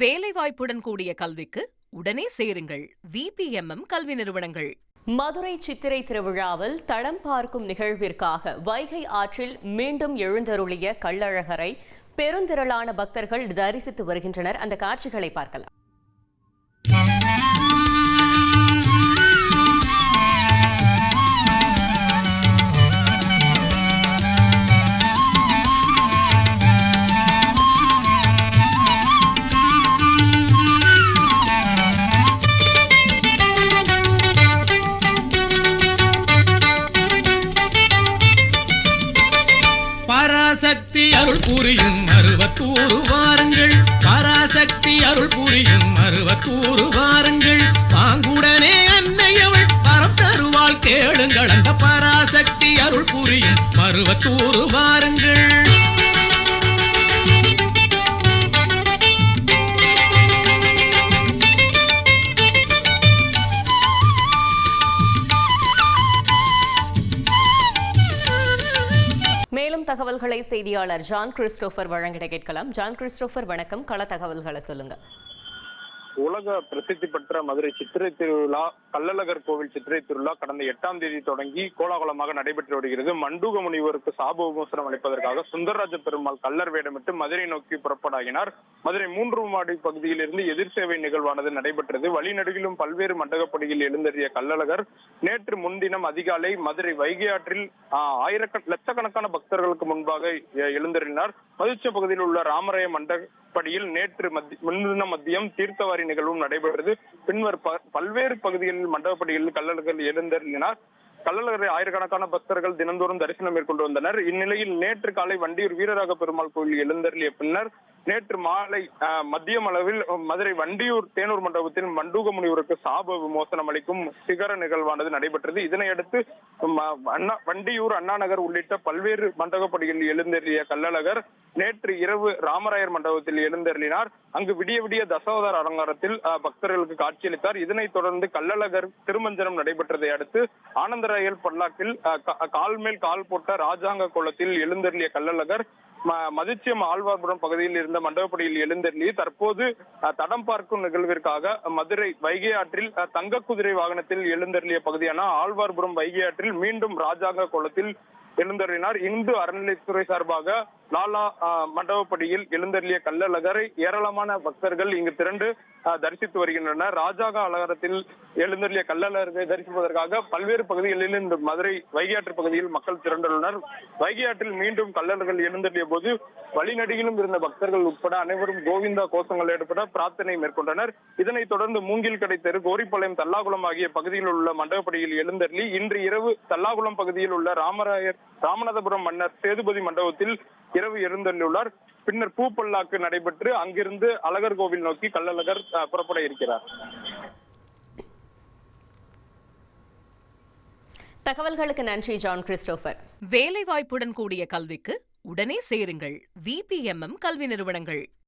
வேலைவாய்ப்புடன் கூடிய கல்விக்கு உடனே சேருங்கள் VPMM கல்வி நிறுவனங்கள். மதுரை சித்திரை திருவிழாவில் தடம் பார்க்கும் நிகழ்விற்காக வைகை ஆற்றில் மீண்டும் எழுந்தருளிய கள்ளழகரை பெருந்திரளான பக்தர்கள் தரிசித்து வருகின்றனர். அந்த காட்சிகளை பார்க்கலாம். பராசக்தி அருள் புரியும் அறுபத்தூறு வாருங்கள், பராசக்தி அருள் புரியும் அறுபத்தூறு வாருங்கள், பாங்குடனே அன்னையவள் பரம் தருவாள் கேளுங்கள், அந்த பராசக்தி அருள் புரியும் அறுபத்தூறு வாருங்கள். மேலும் தகவல்களை செய்தியாளர் ஜான் கிறிஸ்டோபர் வழங்கிட கேட்கலாம். ஜான் கிறிஸ்டோபர், வணக்கம். கள தகவல்களை சொல்லுங்க. உலக பிரசித்தி பெற்ற மதுரை சித்திரை திருவிழா, கள்ளழகர் கோவில் சித்திரை திருவிழா கடந்த 8ஆம் தேதி தொடங்கி கோலாகலமாக நடைபெற்று வருகிறது. மண்டூக முனிவருக்கு சாப விமோசனம் அளிப்பதற்காக சுந்தரராஜ பெருமாள் கள்ளர் வேடமிட்டு மதுரை நோக்கி புறப்படாகினார். மதுரை 3 மாடி பகுதியில் இருந்து எதிர் சேவை நிகழ்வானது நடைபெற்றது. வழிநடுகிலும் பல்வேறு மண்டகப்படியில் எழுந்தறிய கள்ளழகர் நேற்று முன்தினம் அதிகாலை மதுரை வைகை ஆற்றில் லட்சக்கணக்கான பக்தர்களுக்கு முன்பாக எழுந்தறினார். மதுச்ச பகுதியில் உள்ள ராமராய மண்டகப்படியில் நேற்று முன்தினம் மதியம் தீர்த்தவாரி நிகழ்வும் நடைபெற்றது. பின்னர் பல்வேறு பகுதிகளில் மண்டபப்படிகளில் கள்ளழகர் எழுந்தருளினார். கள்ளழகரை ஆயிரக்கணக்கான பக்தர்கள் தினந்தோறும் தரிசனம் மேற்கொண்டு வந்தனர். இந்நிலையில் நேற்று காலை வண்டியூர் வீரராக பெருமாள் கோயில் எழுந்தருளிய பின்னர் நேற்று மாலை மதியம் அளவில் மதுரை வண்டியூர் தேனூர் மண்டபத்தில் மண்டூக முனிவருக்கு சாப விமோசனம் அளிக்கும் சிகர நிகழ்வானது நடைபெற்றது. இதனையடுத்து வண்டியூர் அண்ணா நகர் உள்ளிட்ட பல்வேறு மண்டபப்படிகளில் எழுந்தருளிய கள்ளழகர் நேற்று இரவு ராமராயர் மண்டபத்தில் எழுந்தருளினார். அங்கு விடிய விடிய தசாவதார அலங்காரத்தில் பக்தர்களுக்கு காட்சியளித்தார். இதனைத் தொடர்ந்து கள்ளழகர் திருமஞ்சனம் நடைபெற்றதை அடுத்து ஆனந்தராயல் பல்லாக்கில் கால் மேல் கால் போட்ட ராஜாங்க கோலத்தில் எழுந்தருளிய கள்ளழகர் மதிச்சியம் ஆழ்வார்புரம் பகுதியில் இருந்த மண்டபப்படியில் எழுந்தருளி தற்போது தடம் பார்க்கும் நிகழ்விற்காக மதுரை வைகை ஆற்றில் தங்க குதிரை வாகனத்தில் எழுந்தருளிய பகுதியான ஆழ்வார்புரம் வைகை ஆற்றில் மீண்டும் ராஜாங்க கோலத்தில் எழுந்தருளினார். இந்து அறநிலைத்துறை சார்பாக லாலா மண்டபப்படியில் எழுந்தருளிய கள்ளழகரை ஏராளமான பக்தர்கள் இங்கு திரண்டு தரிசித்து வருகின்றனர். ராஜாக அலங்காரத்தில் எழுந்தருளிய கள்ளழகரை தரிசிப்பதற்காக பல்வேறு பகுதிகளில் இந்த மதுரை வைகையாற்று பகுதியில் மக்கள் திரண்டுள்ளனர். வைகையாற்றில் மீண்டும் கள்ளழகர்கள் எழுந்தருளிய போது வழிநடிகிலும் இருந்த பக்தர்கள் உட்பட அனைவரும் கோவிந்தா கோஷங்கள் ஏற்பட பிரார்த்தனை மேற்கொண்டனர். இதனைத் தொடர்ந்து மூங்கில் கடை தெரு, கோரிப்பாளையம், தல்லாகுளம் ஆகிய பகுதியில் உள்ள மண்டபப்படியில் எழுந்தருளி இன்று இரவு தல்லாகுளம் பகுதியில் உள்ள ராமநாதபுரம் மன்னர் சேதுபதி மண்டபத்தில் இரவு எழுந்தருளியுள்ளார். பின்னர் பூப்பல்லாக்கு நடைபெற்று அங்கிருந்து அழகர் கோவில் நோக்கி கள்ளழகர் புறப்பட இருக்கிறார். தகவல்களுக்கு நன்றி ஜான் கிறிஸ்டோபர். வேலைவாய்ப்புடன் கூடிய கல்விக்கு உடனே சேருங்கள் VPMM கல்வி நிறுவனங்கள்.